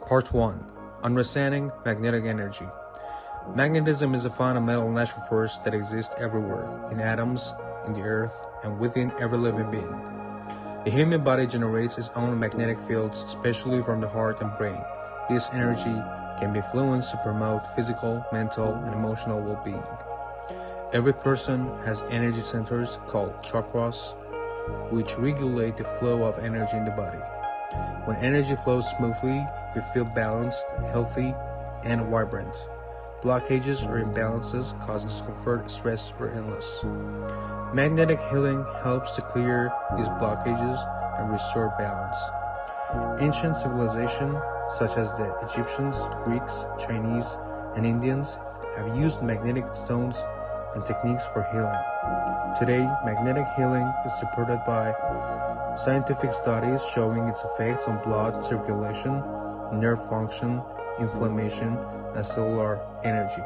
Part 1. Understanding Magnetic Energy. Magnetism is a fundamental natural force that exists everywhere, in atoms, in the earth, and within every living being. The human body generates its own magnetic fields, especially from the heart and brain. This energy can be influenced to promote physical, mental, and emotional well-being. Every person has energy centers called chakras, which regulate the flow of energy in the body. When energy flows smoothly, we feel balanced, healthy, and vibrant. Blockages or imbalances cause discomfort, stress, or illness. Magnetic healing helps to clear these blockages and restore balance. Ancient civilizations, such as the Egyptians, Greeks, Chinese, and Indians, have used magnetic stones and techniques for healing. Today, magnetic healing is supported by scientific studies showing its effects on blood circulation, nerve function, inflammation, and cellular energy.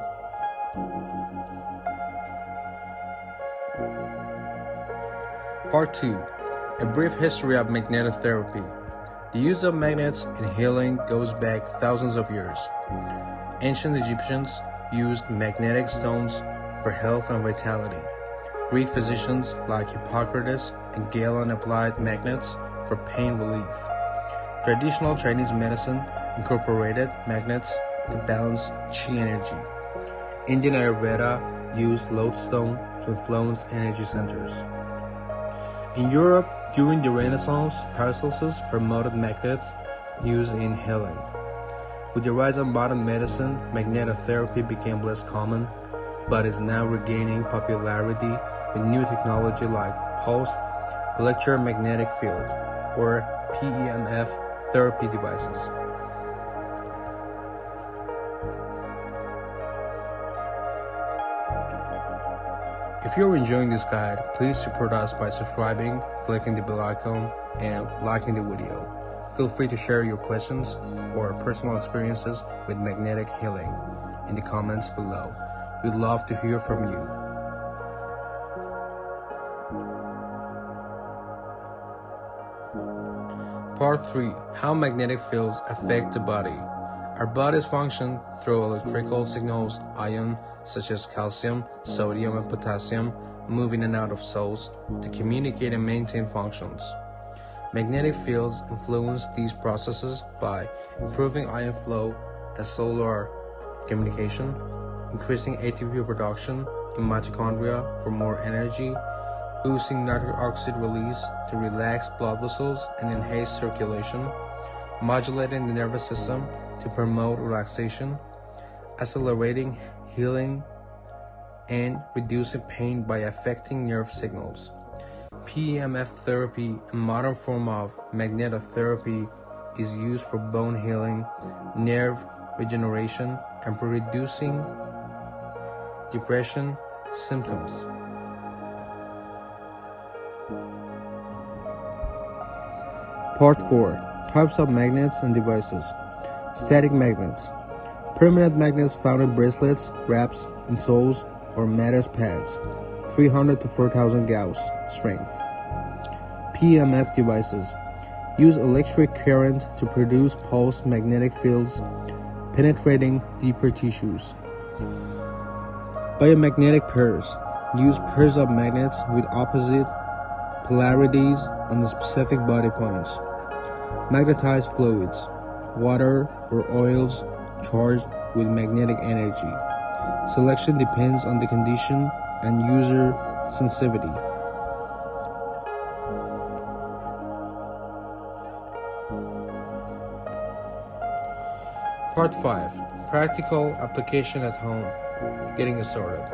Part 2. A brief history of magnetotherapy. The use of magnets in healing goes back thousands of years. Ancient Egyptians used magnetic stones for health and vitality. Greek physicians like Hippocrates and Galen applied magnets for pain relief. Traditional Chinese medicine incorporated magnets to balance qi energy. Indian Ayurveda used lodestone to influence energy centers. In Europe, during the Renaissance, Paracelsus promoted magnet use in healing. With the rise of modern medicine, magnetotherapy became less common, but is now regaining popularity with new technology like pulsed electromagnetic field, or PEMF therapy devices. If you're enjoying this guide, please support us by subscribing, clicking the bell icon, and liking the video. Feel free to share your questions or personal experiences with magnetic healing in the comments below. We'd love to hear from you. Part 3. How magnetic fields affect the body. Our bodies function through electrical signals. Ions such as calcium, sodium, and potassium move in and out of cells to communicate and maintain functions. Magnetic fields influence these processes by improving ion flow and cellular communication, increasing ATP production in mitochondria for more energy, boosting nitric oxide release to relax blood vessels and enhance circulation, modulating the nervous system to promote relaxation, accelerating healing, and reducing pain by affecting nerve signals. PEMF therapy, a modern form of magnetotherapy, is used for bone healing, nerve regeneration, and for reducing depression symptoms. Part 4. Types of magnets and devices. Static magnets. Permanent magnets found in bracelets, wraps, insoles, or mattress pads. 300 to 4,000 Gauss strength. PEMF devices. Use electric current to produce pulsed magnetic fields, penetrating deeper tissues. Biomagnetic pairs. Use pairs of magnets with opposite polarities on the specific body points. Magnetized fluids. Water or oils charged with magnetic energy. Selection depends on the condition and user sensitivity. Part 5. Practical application at home. Getting started.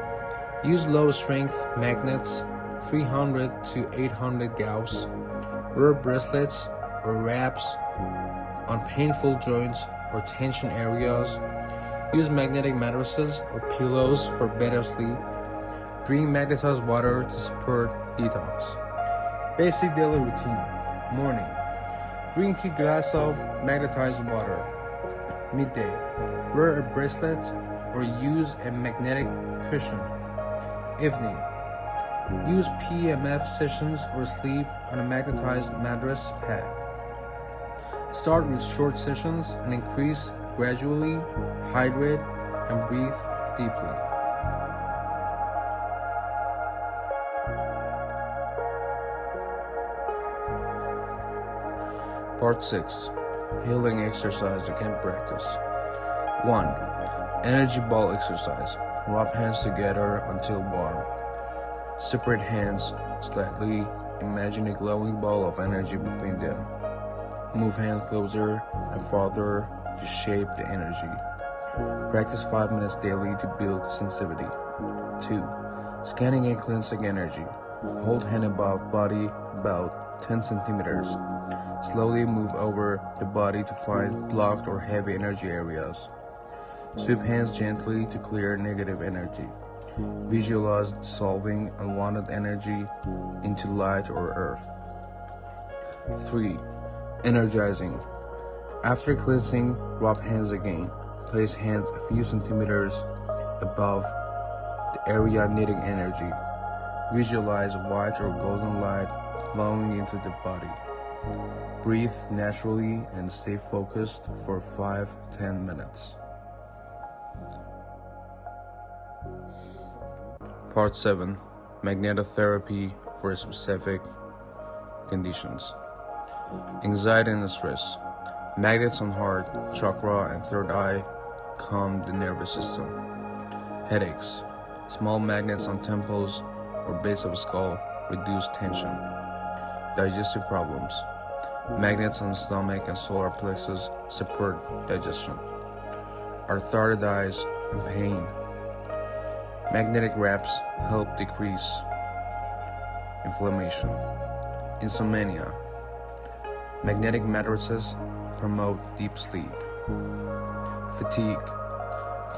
Use low-strength magnets, 300 to 800 Gauss. Wear bracelets or wraps on painful joints or tension areas. Use magnetic mattresses or pillows for better sleep. Drink magnetized water to support detox. Basic daily routine. Morning. Drink a glass of magnetized water. Midday. Wear a bracelet or use a magnetic cushion. Evening. Use PEMF sessions or sleep on a magnetized mattress pad. Start with short sessions and increase gradually. Hydrate and breathe deeply. Part 6. Healing exercise you can practice. 1. Energy ball exercise. Rub hands together until warm. Separate hands slightly. Imagine a glowing ball of energy between them. Move hands closer and farther to shape the energy. Practice 5 minutes daily to build sensitivity. 2. Scanning and cleansing energy. Hold hand above body about 10 centimeters. Slowly move over the body to find blocked or heavy energy areas. Sweep hands gently to clear negative energy. Visualize dissolving unwanted energy into light or earth. 3. Energizing. After cleansing, rub hands again. Place hands a few centimeters above the area needing energy. Visualize white or golden light flowing into the body. Breathe naturally and stay focused for 5-10 minutes. Part 7. Magnetotherapy for specific conditions. Anxiety and stress. Magnets on heart, chakra, and third eye calm the nervous system. Headaches. Small magnets on temples or base of skull reduce tension. Digestive problems. Magnets on stomach and solar plexus support digestion. Arthritis and pain. Magnetic wraps help decrease inflammation. Insomnia. Magnetic mattresses promote deep sleep. Fatigue.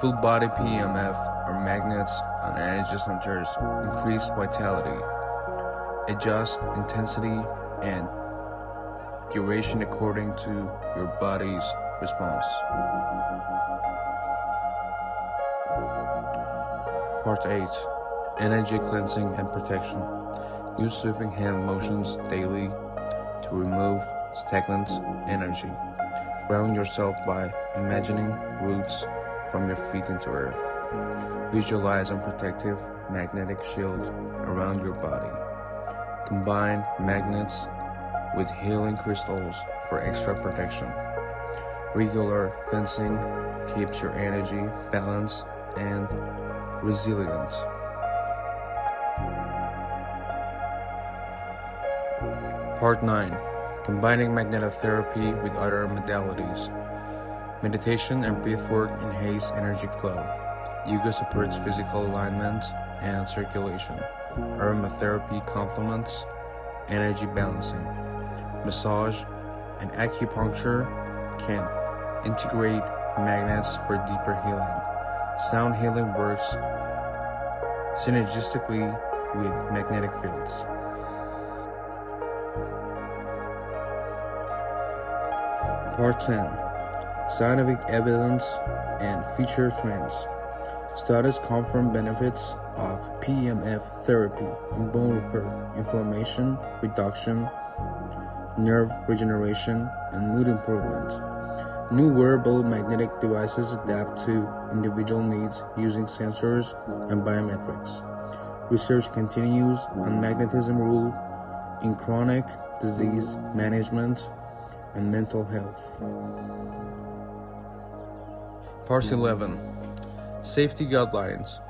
Full body PEMF or magnets on energy centers increase vitality. Adjust intensity and duration according to your body's response. Part 8. Energy cleansing and protection. Use sweeping hand motions daily to remove stagnant energy. Ground yourself by imagining roots from your feet into earth. Visualize a protective magnetic shield around your body. Combine magnets with healing crystals for extra protection. Regular cleansing keeps your energy balanced and resilient. Part 9. Combining magnetotherapy with other modalities. Meditation and breathwork enhance energy flow. Yoga supports physical alignment and circulation. Aromatherapy complements energy balancing. Massage and acupuncture can integrate magnets for deeper healing. Sound healing works synergistically with magnetic fields. Part 10. Scientific evidence and future trends. Studies confirm benefits of PEMF therapy in bone repair, inflammation reduction, nerve regeneration, and mood improvement. New wearable magnetic devices adapt to individual needs using sensors and biometrics. Research continues on magnetism role in chronic disease management and mental health. Part 11. Safety guidelines.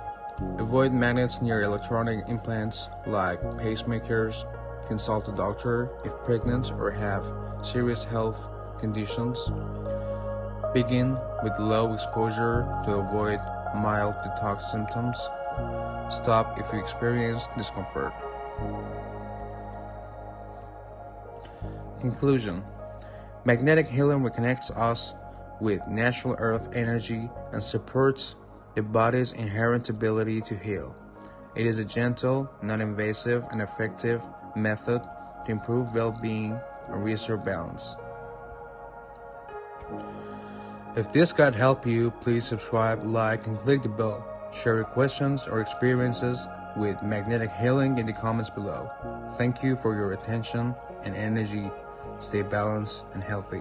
Avoid magnets near electronic implants like pacemakers. Consult a doctor if pregnant or have serious health conditions. Begin with low exposure to avoid mild detox symptoms. Stop if you experience discomfort. Conclusion. Magnetic healing reconnects us with natural earth energy and supports the body's inherent ability to heal. It is a gentle, non-invasive, and effective method to improve well-being and restore balance. If this guide helped you, please subscribe, like, and click the bell. Share your questions or experiences with magnetic healing in the comments below. Thank you for your attention and energy. Stay balanced and healthy.